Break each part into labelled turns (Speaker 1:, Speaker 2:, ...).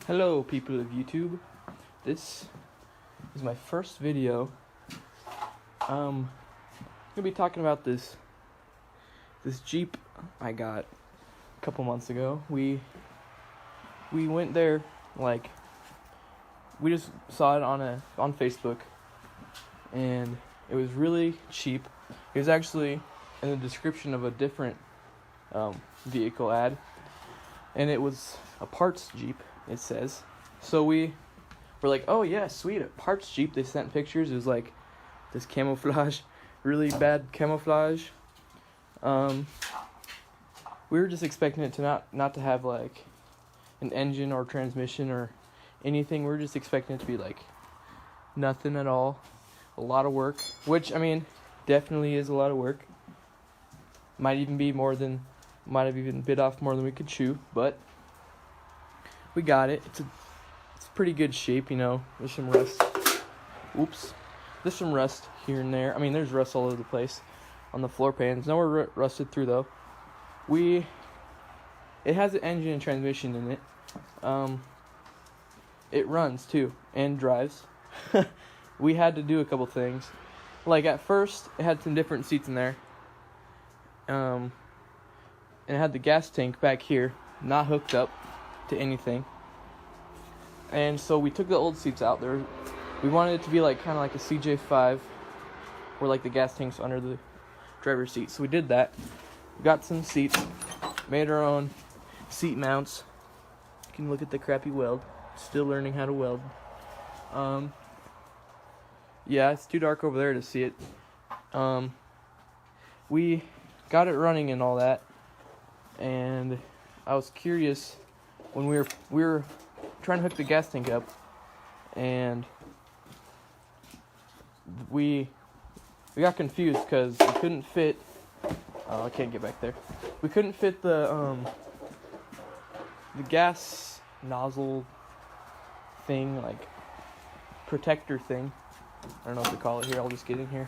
Speaker 1: Hello people of YouTube, this is my first video. I'm gonna be talking about this Jeep I got a couple months ago. We went there, like, we just saw it on Facebook, and it was really cheap. It was actually in the description of a different vehicle ad, and it was a parts Jeep, it says. So we were like, oh yeah, sweet, a parts Jeep. They sent pictures. It was like this camouflage, really bad camouflage. We were just expecting it to not to have like an engine or transmission or anything. We were just expecting it to be like nothing at all. A lot of work, which, I mean, definitely is a lot of work. Might have even bit off more than we could chew, but we got it. It's pretty good shape, you know. There's some rust. Oops. There's some rust here and there. I mean, there's rust all over the place on the floor pans. Nowhere rusted through though. It has an engine and transmission in it. It runs too and drives. We had to do a couple things. Like, at first, it had some different seats in there. And it had the gas tank back here, not hooked up to anything. And so we took the old seats out there. We wanted it to be like kind of like a CJ5, where like the gas tank's under the driver's seat. So we did that. We got some seats, made our own seat mounts. You can look at the crappy weld. Still learning how to weld. Yeah, it's too dark over there to see it. We got it running and all that, and I was curious when we were trying to hook the gas tank up, and we got confused because we couldn't fit. Oh, I can't get back there. We couldn't fit the gas nozzle thing, like protector thing. I don't know what to call it here. I'll just get in here.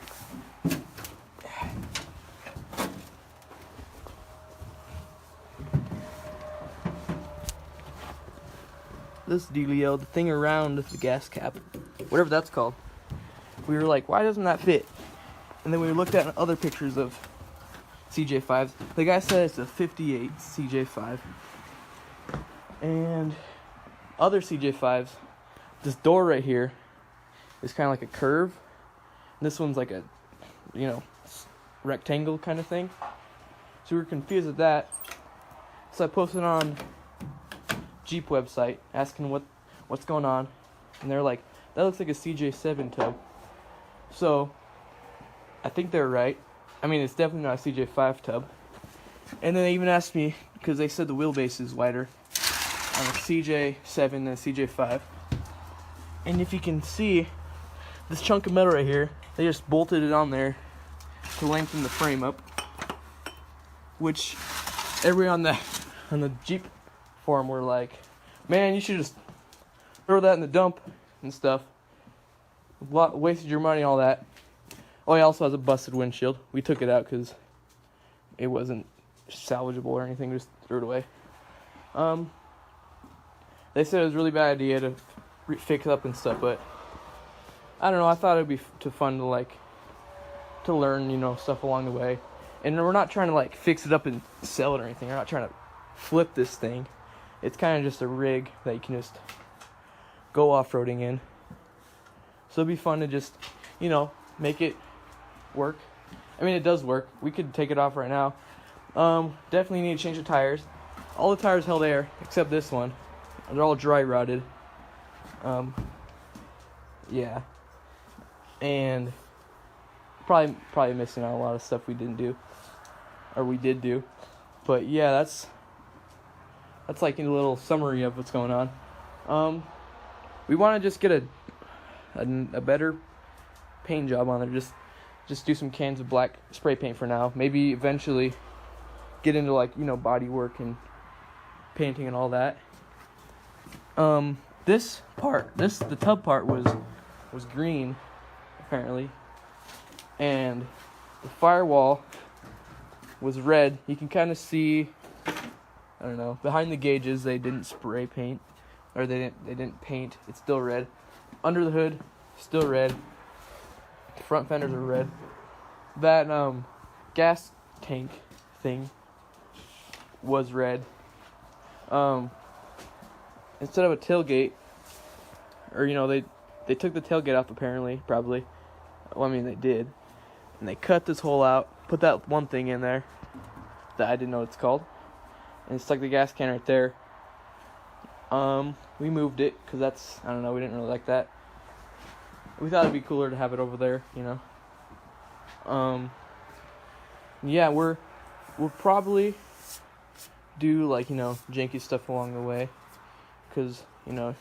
Speaker 1: This dealio, the thing around the gas cap, whatever that's called. We were like, why doesn't that fit? And then we looked at other pictures of CJ5s. The guy said it's a 58 CJ5. And other CJ5s, this door right here is kind of like a curve. This one's like a, you know, rectangle kind of thing. So we were confused at that. So I posted on Jeep website asking what's going on, and they're like, that looks like a CJ7 tub. So I think they're right. I mean, it's definitely not a CJ5 tub. And then they even asked me, because they said the wheelbase is wider on a CJ7 than a CJ5. And if you can see this chunk of metal right here, they just bolted it on there to lengthen the frame up, which everyone on the Jeep forum were like, man, you should just throw that in the dump and stuff. Wasted your money, all that. Oh, he also has a busted windshield. We took it out because it wasn't salvageable or anything. We just threw it away. They said it was a really bad idea to fix up and stuff, but I don't know. I thought it'd be too fun to learn, you know, stuff along the way. And we're not trying to like fix it up and sell it or anything. We're not trying to flip this thing. It's kind of just a rig that you can just go off-roading in. So it'd be fun to just, you know, make it work. I mean, it does work. We could take it off right now. Definitely need to change the tires. All the tires held air except this one. They're all dry rotted. Yeah. And probably missing out a lot of stuff we didn't do, or we did do. But yeah, that's like a little summary of what's going on. We want to just get a better paint job on there. Just do some cans of black spray paint for now. Maybe eventually get into, like, you know, body work and painting and all that. This part, the tub part was green apparently, and the firewall was red. You can kind of see, I don't know, behind the gauges they didn't spray paint or they didn't paint. It's still red. Under the hood, still red. Front fenders are red. That gas tank thing was red. Instead of a tailgate, or they took the tailgate off apparently, probably. Well, I mean they did, and they cut this hole out, put that one thing in there that I didn't know what it's called, and stuck the gas can right there. We moved it because I don't know, we didn't really like that. We thought it'd be cooler to have it over there, Yeah, we'll probably do janky stuff along the way, because we don't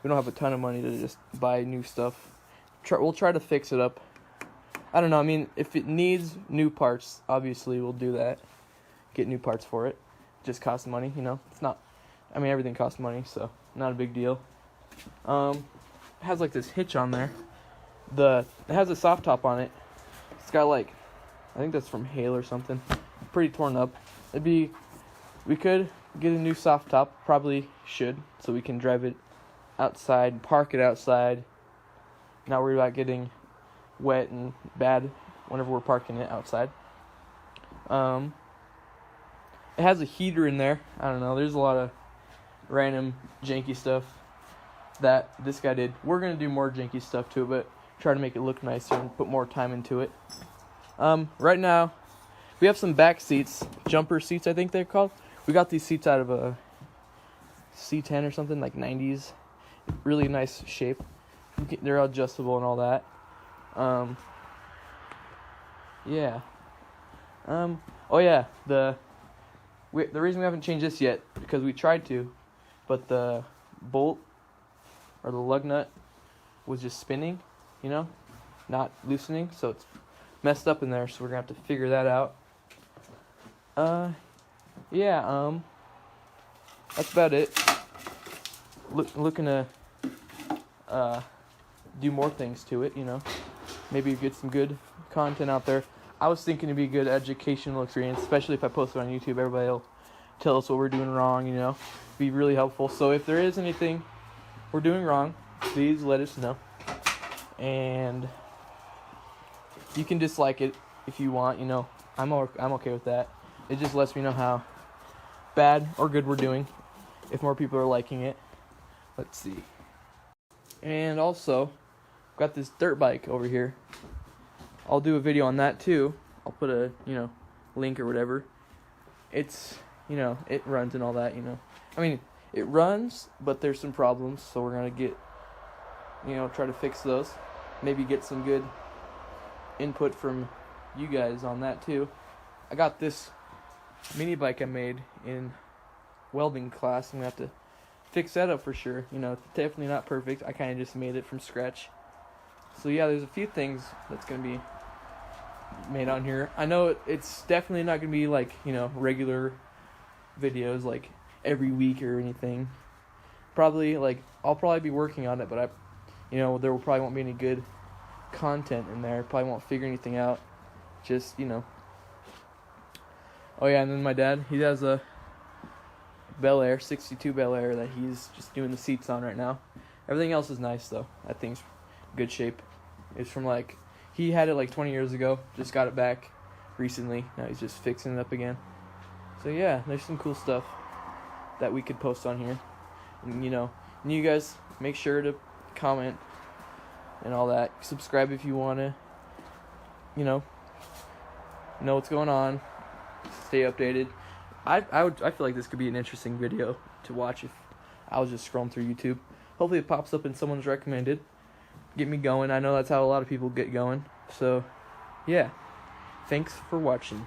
Speaker 1: have a ton of money to just buy new stuff. We'll try to fix it up. I don't know. I mean, if it needs new parts, obviously we'll do that. Get new parts for it. It just costs money, It's not. I mean, everything costs money, so not a big deal. It has this hitch on there. It has a soft top on it. It's got I think that's from hail or something. Pretty torn up. We could get a new soft top. Probably should, so we can drive it outside, park it outside. Not worry about getting wet and bad whenever we're parking it outside. It has a heater in there. I don't know. There's a lot of random janky stuff that this guy did. We're gonna do more janky stuff too, but try to make it look nicer and put more time into it. Right now, we have some back seats, jumper seats, I think they're called. We got these seats out of a C10 or something, 90s. Really nice shape. They're adjustable and all that. Yeah. Oh yeah, the reason we haven't changed this yet, because we tried to, but the bolt or the lug nut was just spinning, not loosening, so it's messed up in there, so we're gonna have to figure that out. Yeah, that's about it. Looking to do more things to it, maybe get some good content out there. I was thinking it'd be a good educational experience, especially if I post it on YouTube. Everybody will tell us what we're doing wrong, be really helpful. So if there is anything we're doing wrong, please let us know. And you can dislike it if you want, I'm okay with that. It just lets me know how bad or good we're doing, if more people are liking it. Let's see. And also, got this dirt bike over here. I'll do a video on that too. I'll put a, link or whatever. It's, it runs and all that, I mean, it runs, but there's some problems, so we're gonna get, try to fix those. Maybe get some good input from you guys on that too. I got this mini bike I made in welding class. I'm gonna have to fix that up for sure. It's definitely not perfect. I kind of just made it from scratch. So yeah, there's a few things that's gonna be made on here. I know it's definitely not gonna be regular videos every week or anything. Probably I'll probably be working on it, but there will probably won't be any good content in there. Probably won't figure anything out. Just Oh yeah, and then my dad, he has a Bel Air, 62 Bel Air that he's just doing the seats on right now. Everything else is nice though. That thing's good shape. It's from he had it 20 years ago, just got it back recently. Now he's just fixing it up again. So yeah, there's some cool stuff that we could post on here. And you guys make sure to comment and all that. Subscribe if you want to, know what's going on. Stay updated. I feel like this could be an interesting video to watch if I was just scrolling through YouTube. Hopefully it pops up and someone's recommended. Get me going. I know that's how a lot of people get going. So, yeah. Thanks for watching.